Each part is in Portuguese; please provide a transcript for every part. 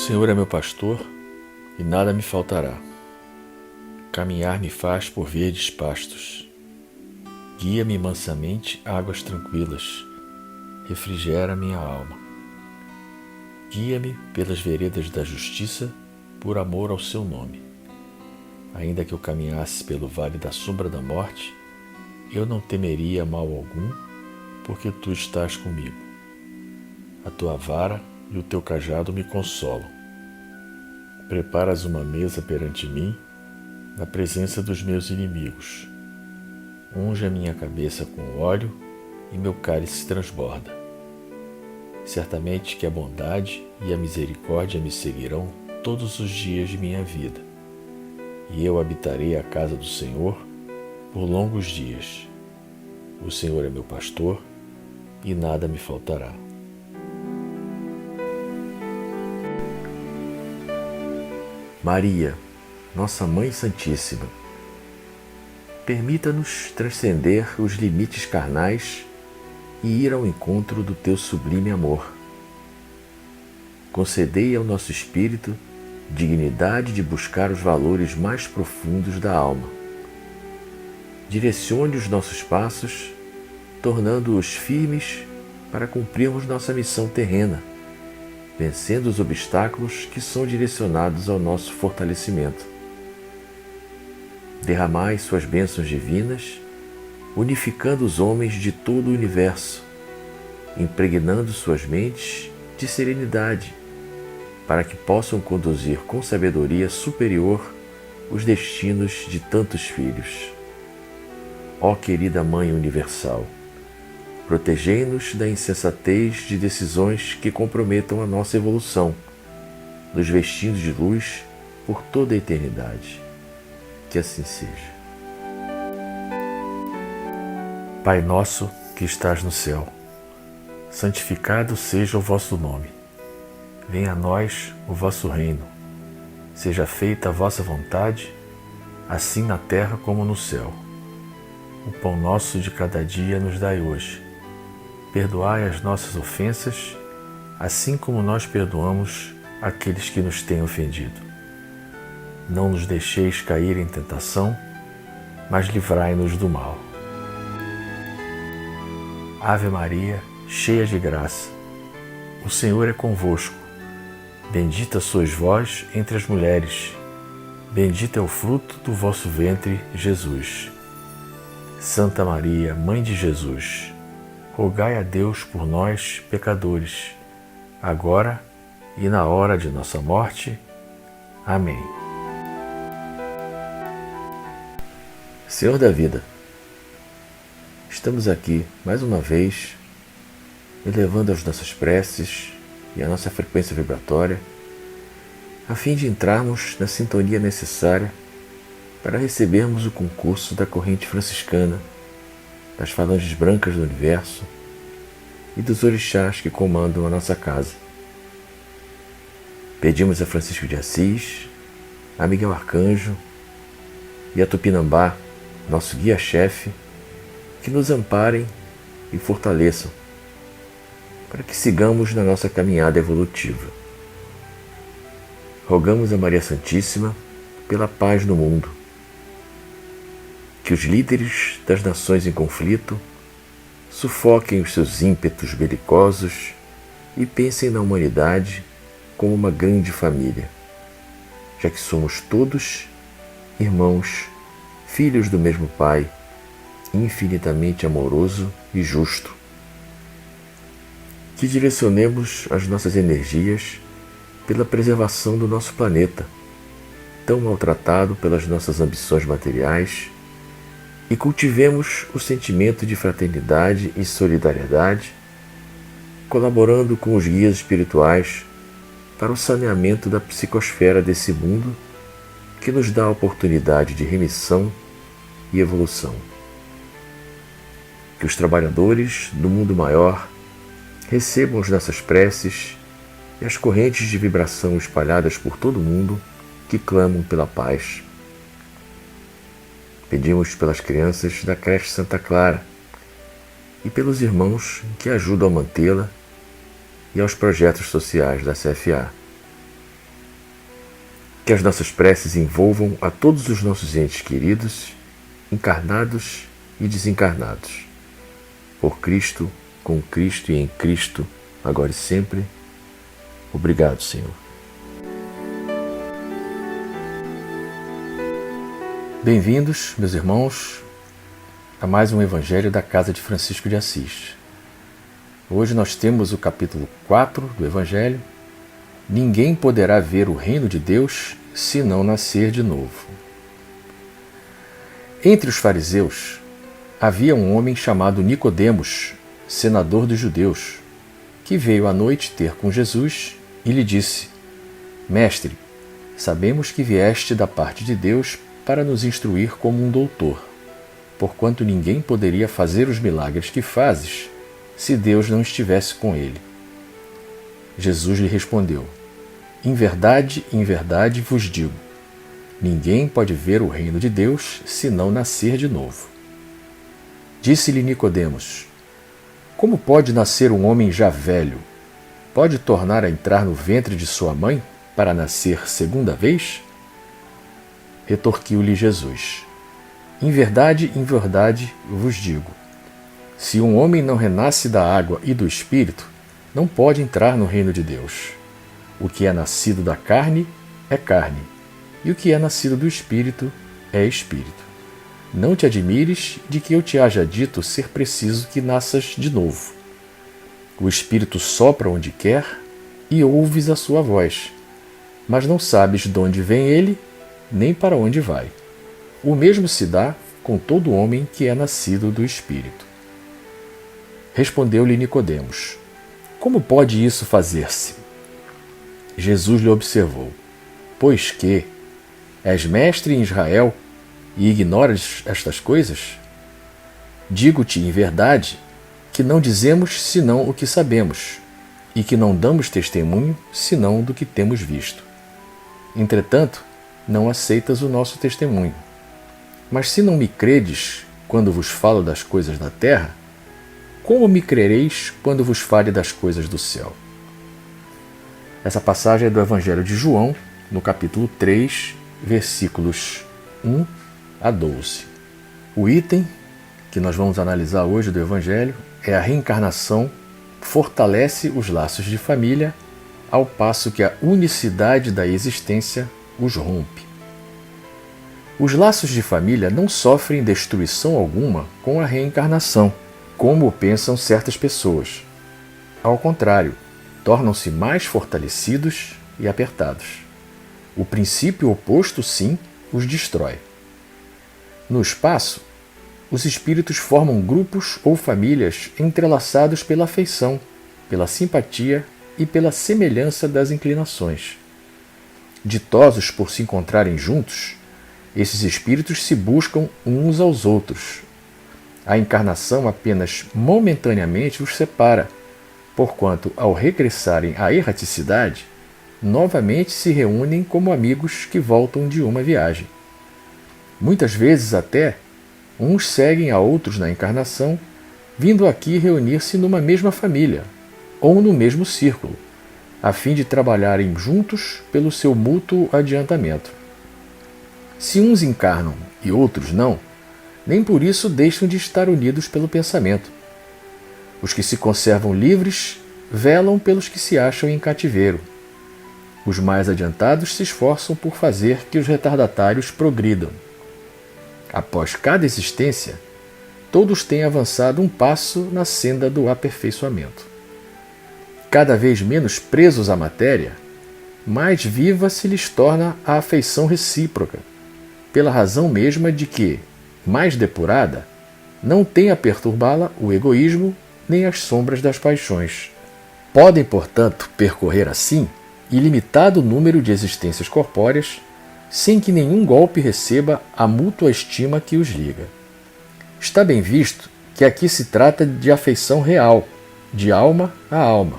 Senhor é meu pastor e nada me faltará. Caminhar me faz por verdes pastos. Guia-me mansamente a águas tranquilas. Refrigera minha alma. Guia-me pelas veredas da justiça, por amor ao seu nome. Ainda que eu caminhasse pelo vale da sombra da morte, eu não temeria mal algum, porque tu estás comigo. A tua vara e o teu cajado me consolam. Preparas uma mesa perante mim, na presença dos meus inimigos. Unge a minha cabeça com óleo e meu cálice transborda. Certamente que a bondade e a misericórdia me seguirão todos os dias de minha vida, e eu habitarei a casa do Senhor por longos dias. O Senhor é meu pastor e nada me faltará. Maria, nossa Mãe Santíssima, permita-nos transcender os limites carnais e ir ao encontro do teu sublime amor. Concedei ao nosso espírito dignidade de buscar os valores mais profundos da alma. Direcione os nossos passos, tornando-os firmes para cumprirmos nossa missão terrena, vencendo os obstáculos que são direcionados ao nosso fortalecimento. Derramai suas bênçãos divinas, unificando os homens de todo o universo, impregnando suas mentes de serenidade, para que possam conduzir com sabedoria superior os destinos de tantos filhos. Ó querida Mãe Universal, protegei-nos da insensatez de decisões que comprometam a nossa evolução, nos vestindo de luz por toda a eternidade. Que assim seja. Pai nosso que estás no céu, santificado seja o vosso nome. Venha a nós o vosso reino. Seja feita a vossa vontade, assim na terra como no céu. O pão nosso de cada dia nos dai hoje. Perdoai as nossas ofensas, assim como nós perdoamos aqueles que nos têm ofendido. Não nos deixeis cair em tentação, mas livrai-nos do mal. Ave Maria, cheia de graça, o Senhor é convosco. Bendita sois vós entre as mulheres, bendito é o fruto do vosso ventre, Jesus. Santa Maria, Mãe de Jesus, rogai a Deus por nós, pecadores, agora e na hora de nossa morte. Amém. Senhor da vida, estamos aqui mais uma vez, elevando as nossas preces e a nossa frequência vibratória, a fim de entrarmos na sintonia necessária para recebermos o concurso da corrente franciscana, das falanges brancas do universo e dos orixás que comandam a nossa casa. Pedimos a Francisco de Assis, a Miguel Arcanjo e a Tupinambá, nosso guia-chefe, que nos amparem e fortaleçam, para que sigamos na nossa caminhada evolutiva. Rogamos a Maria Santíssima pela paz no mundo, que os líderes das nações em conflito sufoquem os seus ímpetos belicosos e pensem na humanidade como uma grande família, já que somos todos irmãos, filhos do mesmo Pai, infinitamente amoroso e justo. Que direcionemos as nossas energias pela preservação do nosso planeta, tão maltratado pelas nossas ambições materiais, e cultivemos o sentimento de fraternidade e solidariedade, colaborando com os guias espirituais para o saneamento da psicosfera desse mundo que nos dá a oportunidade de remissão e evolução. Que os trabalhadores do mundo maior recebam as nossas preces e as correntes de vibração espalhadas por todo o mundo que clamam pela paz. Pedimos pelas crianças da creche Santa Clara e pelos irmãos que ajudam a mantê-la e aos projetos sociais da CFA. Que as nossas preces envolvam a todos os nossos entes queridos, encarnados e desencarnados. Por Cristo, com Cristo e em Cristo, agora e sempre. Obrigado, Senhor. Bem-vindos, meus irmãos, a mais um Evangelho da Casa de Francisco de Assis. Hoje nós temos o capítulo 4 do Evangelho. Ninguém poderá ver o reino de Deus se não nascer de novo. Entre os fariseus havia um homem chamado Nicodemos, senador dos judeus, que veio à noite ter com Jesus e lhe disse: Mestre, sabemos que vieste da parte de Deus para nos instruir como um doutor, porquanto ninguém poderia fazer os milagres que fazes se Deus não estivesse com ele. Jesus lhe respondeu: em verdade vos digo, ninguém pode ver o reino de Deus se não nascer de novo. Disse-lhe Nicodemos: como pode nascer um homem já velho? Pode tornar a entrar no ventre de sua mãe para nascer segunda vez? Retorquiu-lhe Jesus: em verdade vos digo, se um homem não renasce da água e do Espírito, não pode entrar no reino de Deus. O que é nascido da carne é carne, e o que é nascido do Espírito é Espírito. Não te admires de que eu te haja dito ser preciso que nasças de novo. O Espírito sopra onde quer e ouves a sua voz, mas não sabes de onde vem ele, nem para onde vai. O mesmo se dá com todo homem que é nascido do Espírito. Respondeu-lhe Nicodemos: como pode isso fazer-se? Jesus lhe observou: pois que és mestre em Israel e ignoras estas coisas? Digo-te em verdade que não dizemos senão o que sabemos, e que não damos testemunho senão do que temos visto. Entretanto, não aceitas o nosso testemunho. Mas se não me credes quando vos falo das coisas da terra, como me crereis quando vos fale das coisas do céu? Essa passagem é do Evangelho de João, no capítulo 3, versículos 1 a 12. O item que nós vamos analisar hoje do Evangelho é a reencarnação fortalece os laços de família, ao passo que a unicidade da existência os rompe. Os laços de família não sofrem destruição alguma com a reencarnação, como pensam certas pessoas. Ao contrário, tornam-se mais fortalecidos e apertados. O princípio oposto, sim, os destrói. No espaço, os espíritos formam grupos ou famílias entrelaçados pela afeição, pela simpatia e pela semelhança das inclinações. Ditosos por se encontrarem juntos, esses espíritos se buscam uns aos outros. A encarnação apenas momentaneamente os separa, porquanto, ao regressarem à erraticidade, novamente se reúnem como amigos que voltam de uma viagem. Muitas vezes até, uns seguem a outros na encarnação, vindo aqui reunir-se numa mesma família, ou no mesmo círculo, a fim de trabalharem juntos pelo seu mútuo adiantamento. Se uns encarnam e outros não, nem por isso deixam de estar unidos pelo pensamento. Os que se conservam livres velam pelos que se acham em cativeiro. Os mais adiantados se esforçam por fazer que os retardatários progridam. Após cada existência, todos têm avançado um passo na senda do aperfeiçoamento. Cada vez menos presos à matéria, mais viva se lhes torna a afeição recíproca, pela razão mesma de que, mais depurada, não tem a perturbá-la o egoísmo nem as sombras das paixões. Podem, portanto, percorrer assim ilimitado número de existências corpóreas, sem que nenhum golpe receba a mútua estima que os liga. Está bem visto que aqui se trata de afeição real, de alma a alma,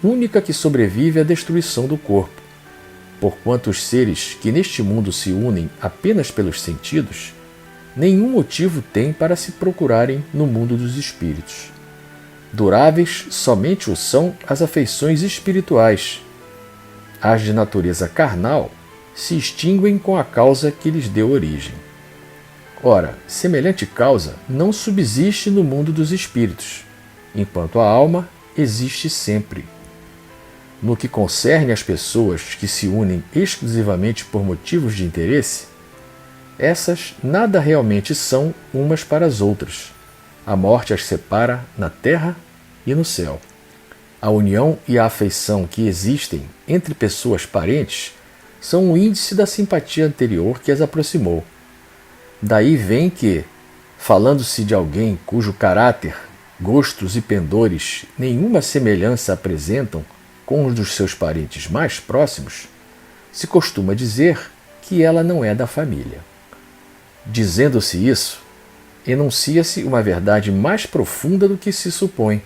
única que sobrevive à destruição do corpo, porquanto os seres que neste mundo se unem apenas pelos sentidos, nenhum motivo têm para se procurarem no mundo dos espíritos. Duráveis somente o são as afeições espirituais. As de natureza carnal se extinguem com a causa que lhes deu origem. Ora, semelhante causa não subsiste no mundo dos espíritos, enquanto a alma existe sempre. No que concerne às pessoas que se unem exclusivamente por motivos de interesse, essas nada realmente são umas para as outras. A morte as separa na terra e no céu. A união e a afeição que existem entre pessoas parentes são um índice da simpatia anterior que as aproximou. Daí vem que, falando-se de alguém cujo caráter, gostos e pendores nenhuma semelhança apresentam com os dos seus parentes mais próximos, se costuma dizer que ela não é da família. Dizendo-se isso, enuncia-se uma verdade mais profunda do que se supõe.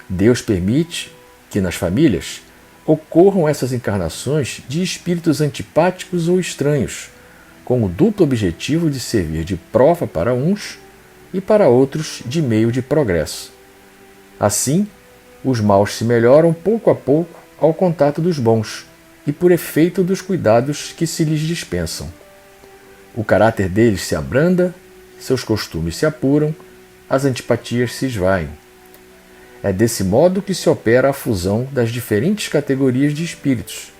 Deus permite que nas famílias ocorram essas encarnações de espíritos antipáticos ou estranhos, com o duplo objetivo de servir de prova para uns e para outros de meio de progresso. Assim, os maus se melhoram pouco a pouco ao contato dos bons e por efeito dos cuidados que se lhes dispensam. O caráter deles se abranda, seus costumes se apuram, as antipatias se esvaem. É desse modo que se opera a fusão das diferentes categorias de espíritos,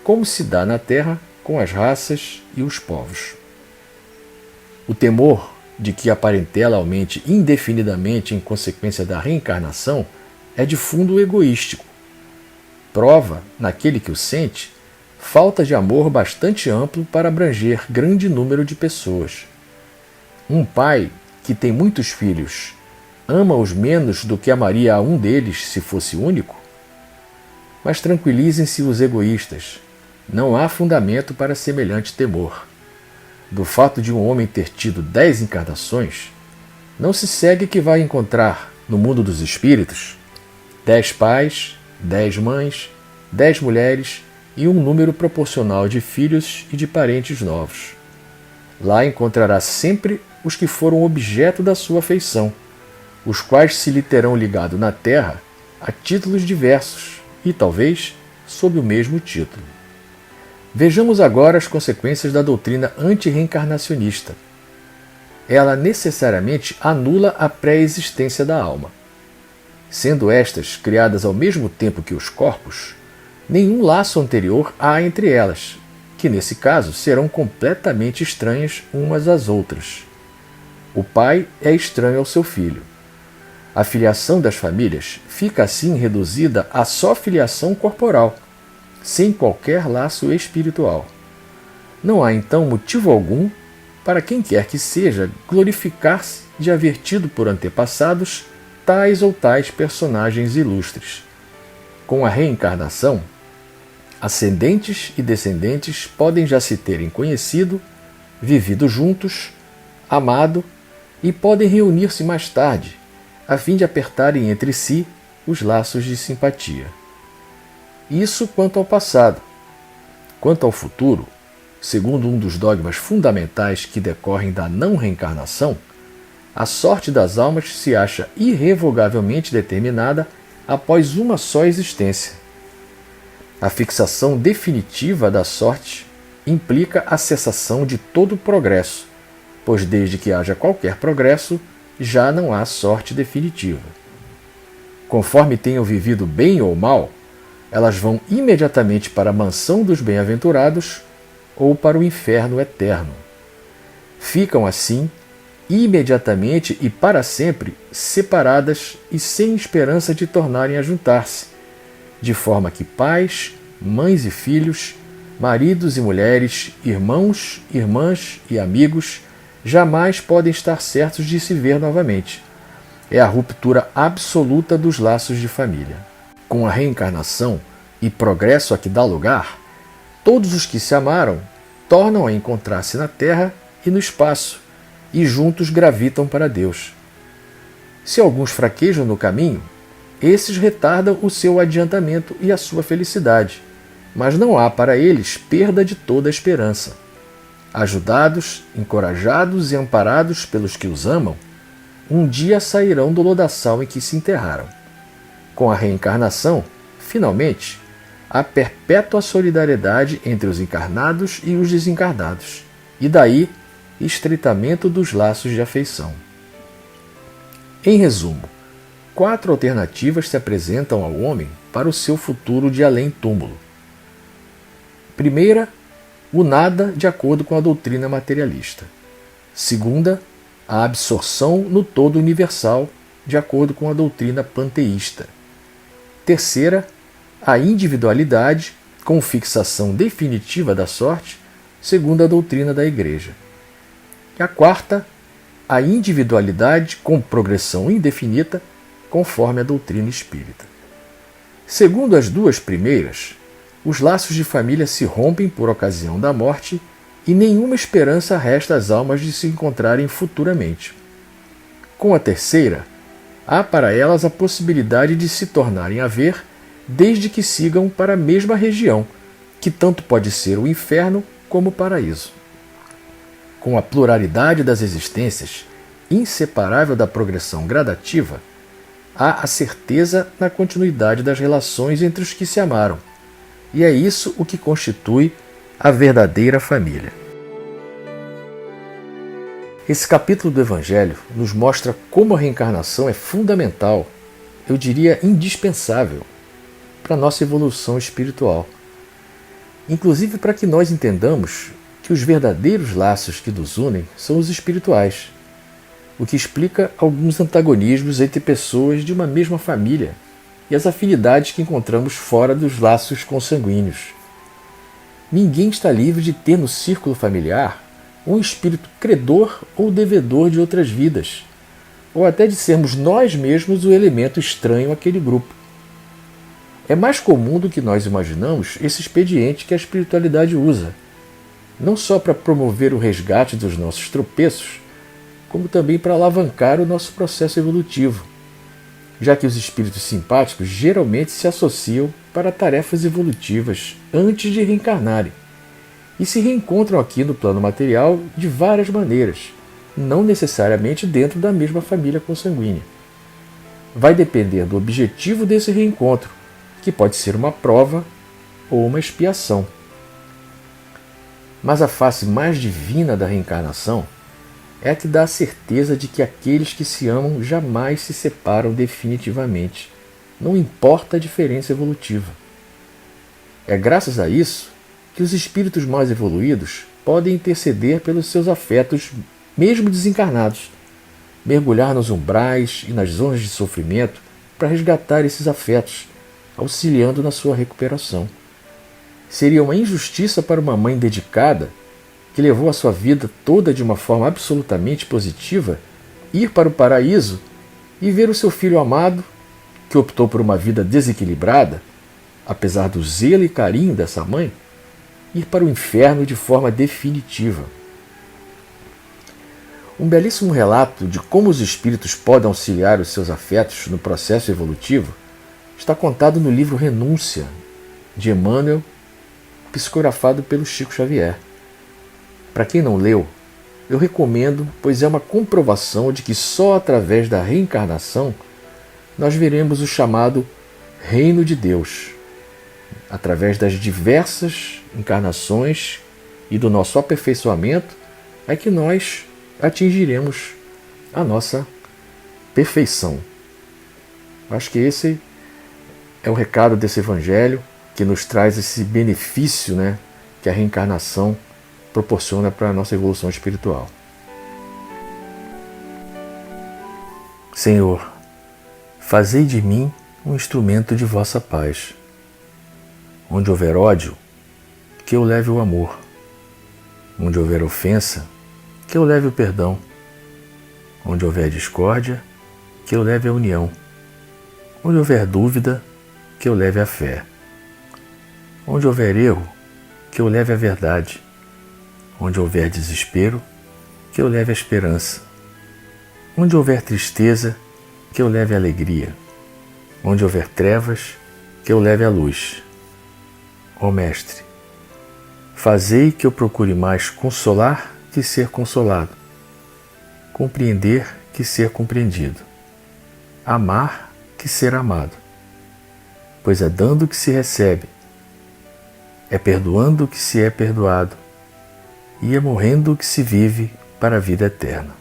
como se dá na Terra com as raças e os povos. O temor de que a parentela aumente indefinidamente em consequência da reencarnação é de fundo egoístico. Prova, naquele que o sente, falta de amor bastante amplo para abranger grande número de pessoas. Um pai que tem muitos filhos ama-os menos do que amaria a um deles se fosse único? Mas tranquilizem-se os egoístas. Não há fundamento para semelhante temor. Do fato de um homem ter tido 10 encarnações, não se segue que vai encontrar, no mundo dos espíritos, 10 pais, 10 mães, 10 mulheres e um número proporcional de filhos e de parentes novos. Lá encontrará sempre os que foram objeto da sua afeição, os quais se lhe terão ligado na terra a títulos diversos e, talvez, sob o mesmo título. Vejamos agora as consequências da doutrina antirreencarnacionista. Ela necessariamente anula a pré-existência da alma. Sendo estas criadas ao mesmo tempo que os corpos, nenhum laço anterior há entre elas, que nesse caso serão completamente estranhas umas às outras. O pai é estranho ao seu filho. A filiação das famílias fica assim reduzida a só filiação corporal, sem qualquer laço espiritual. Não há então motivo algum para quem quer que seja glorificar-se de haver tido por antepassados tais ou tais personagens ilustres. Com a reencarnação, ascendentes e descendentes podem já se terem conhecido, vivido juntos, amado e podem reunir-se mais tarde, a fim de apertarem entre si os laços de simpatia. Isso quanto ao passado. Quanto ao futuro, segundo um dos dogmas fundamentais que decorrem da não reencarnação, a sorte das almas se acha irrevogavelmente determinada após uma só existência. A fixação definitiva da sorte implica a cessação de todo progresso, pois desde que haja qualquer progresso, já não há sorte definitiva. Conforme tenham vivido bem ou mal, elas vão imediatamente para a mansão dos bem-aventurados ou para o inferno eterno. Ficam assim, imediatamente e para sempre, separadas e sem esperança de tornarem a juntar-se, de forma que pais, mães e filhos, maridos e mulheres, irmãos, irmãs e amigos jamais podem estar certos de se ver novamente. É a ruptura absoluta dos laços de família. Com a reencarnação e progresso a que dá lugar, todos os que se amaram tornam a encontrar-se na terra e no espaço, e juntos gravitam para Deus. Se alguns fraquejam no caminho, esses retardam o seu adiantamento e a sua felicidade, mas não há para eles perda de toda a esperança. Ajudados, encorajados e amparados pelos que os amam, um dia sairão do lodaçal em que se enterraram. Com a reencarnação, finalmente, a perpétua solidariedade entre os encarnados e os desencarnados, e daí estreitamento dos laços de afeição. Em resumo, 4 alternativas se apresentam ao homem para o seu futuro de além-túmulo. Primeira, o nada de acordo com a doutrina materialista. Segunda, a absorção no todo universal de acordo com a doutrina panteísta. Terceira, a individualidade com fixação definitiva da sorte, segundo a doutrina da Igreja. E a quarta, a individualidade com progressão indefinida, conforme a doutrina espírita. Segundo as duas primeiras, os laços de família se rompem por ocasião da morte e nenhuma esperança resta às almas de se encontrarem futuramente. Com a terceira, há para elas a possibilidade de se tornarem a ver, desde que sigam para a mesma região, que tanto pode ser o inferno como o paraíso. Com a pluralidade das existências, inseparável da progressão gradativa, há a certeza na continuidade das relações entre os que se amaram, e é isso o que constitui a verdadeira família. Esse capítulo do Evangelho nos mostra como a reencarnação é fundamental, eu diria indispensável, para a nossa evolução espiritual. Inclusive para que nós entendamos que os verdadeiros laços que nos unem são os espirituais, o que explica alguns antagonismos entre pessoas de uma mesma família e as afinidades que encontramos fora dos laços consanguíneos. Ninguém está livre de ter no círculo familiar um espírito credor ou devedor de outras vidas, ou até de sermos nós mesmos o elemento estranho àquele grupo. É mais comum do que nós imaginamos esse expediente que a espiritualidade usa, não só para promover o resgate dos nossos tropeços, como também para alavancar o nosso processo evolutivo, já que os espíritos simpáticos geralmente se associam para tarefas evolutivas antes de reencarnarem, e se reencontram aqui no plano material de várias maneiras, não necessariamente dentro da mesma família consanguínea. Vai depender do objetivo desse reencontro, que pode ser uma prova ou uma expiação. Mas a face mais divina da reencarnação é a que dá a certeza de que aqueles que se amam jamais se separam definitivamente, não importa a diferença evolutiva. É graças a isso que os espíritos mais evoluídos podem interceder pelos seus afetos, mesmo desencarnados, mergulhar nos umbrais e nas zonas de sofrimento para resgatar esses afetos, auxiliando na sua recuperação. Seria uma injustiça para uma mãe dedicada, que levou a sua vida toda de uma forma absolutamente positiva, ir para o paraíso e ver o seu filho amado, que optou por uma vida desequilibrada, apesar do zelo e carinho dessa mãe, ir para o inferno de forma definitiva. Um belíssimo relato de como os espíritos podem auxiliar os seus afetos no processo evolutivo está contado no livro Renúncia, de Emmanuel, psicografado pelo Chico Xavier. Para quem não leu, eu recomendo, pois é uma comprovação de que só através da reencarnação nós veremos o chamado Reino de Deus, através das diversas encarnações e do nosso aperfeiçoamento é que nós atingiremos a nossa perfeição. Acho que esse é o recado desse Evangelho, que nos traz esse benefício, que a reencarnação proporciona para a nossa evolução espiritual. Senhor, fazei de mim um instrumento de vossa paz. Onde houver ódio, que eu leve o amor. Onde houver ofensa, que eu leve o perdão. Onde houver discórdia, que eu leve a união. Onde houver dúvida, que eu leve a fé. Onde houver erro, que eu leve a verdade. Onde houver desespero, que eu leve a esperança. Onde houver tristeza, que eu leve a alegria. Onde houver trevas, que eu leve a luz. Ó Mestre, fazei que eu procure mais consolar que ser consolado, compreender que ser compreendido, amar que ser amado, pois é dando que se recebe é perdoando que se é perdoado, e é morrendo que se vive para a vida eterna.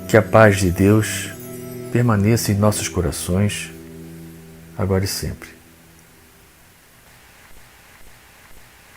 Que a paz de Deus permaneça em nossos corações, agora e sempre.